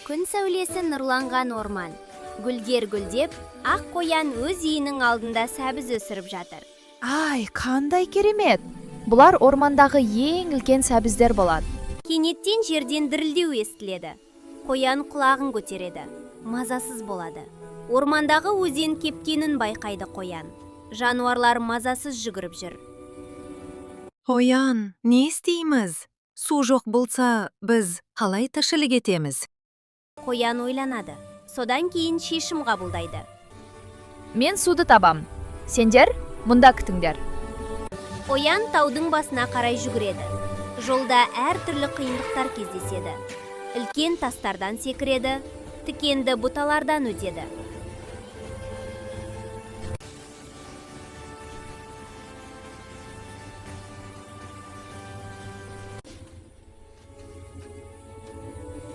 Күн сәулесі нұрланған орман. Гүлдер гүлдеп, ақ қоян өз үйінің алдында сәбіз өсіріп жатыр. Ай, қандай керемет! Бұлар ормандағы ең үлкен сәбіздер болады. Кенеттен жерден дірілдеу естіледі. Қоян құлағын көтереді. Мазасыз болады. Ормандағы өзен кепкенін байқайды қоян. Жануарлар мазасыз жүгіріп жүр. Қоян, не істейміз? Су жоқ болса, біз қалай тіршілік етеміз? Қоян ойланады. Содан кейін шешім қабылдайды. Мен суды табам. Сендер мұнда күтіңдер. Қоян таудың басына қарай жүгіреді. Жолда әртүрлі қиындықтар кездеседі. Үлкен тастардан секіреді, тікенді бұталардан өтеді.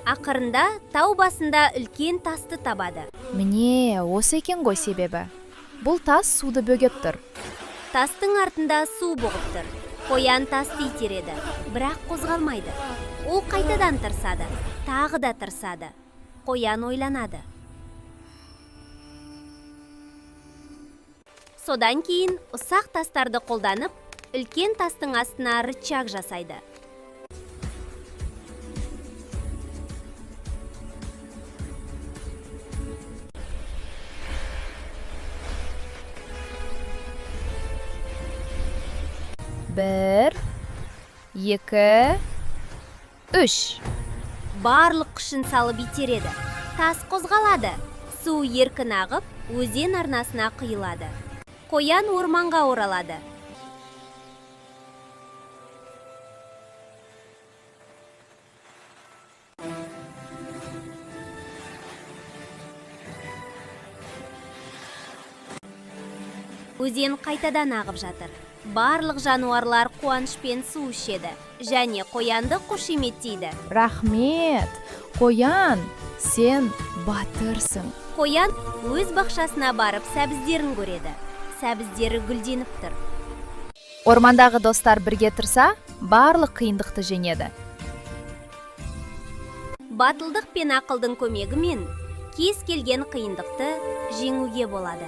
Ақырында тау басында үлкен тасты табады. Міне, осы екен ғой себебі. Бұл тас суды бөгеп тұр. Тастың артында су бұғып тұр. Қоян тасты итереді, бірақ қозғалмайды. Ол қайтадан тырсады, тағы да тырсады. Қоян ойланады. Содан кейін ұсақ тастарды қолданып, үлкен тастың астына рычаг жасайды. Бір, екі, үш. Барлық күшін салып итереді. Тас қозғалады. Су еркін ағып, өзен арнасына құйылады. Қоян орманға оралады. Өзен қайтадан ағып жатыр. Барлық жануарлар қуанышпен су ішеді, және қоянды қошеметтейді. Рахмет! Қоян, сен батырсың. Қоян өз бақшасына барып сәбіздерін көреді. Сәбіздері гүлденіп тұр. Ормандағы достар бірге тұрса, барлық қиындықты жеңеді. Батылдық пен ақылдың көмегімен кез келген қиындықты жеңуге болады.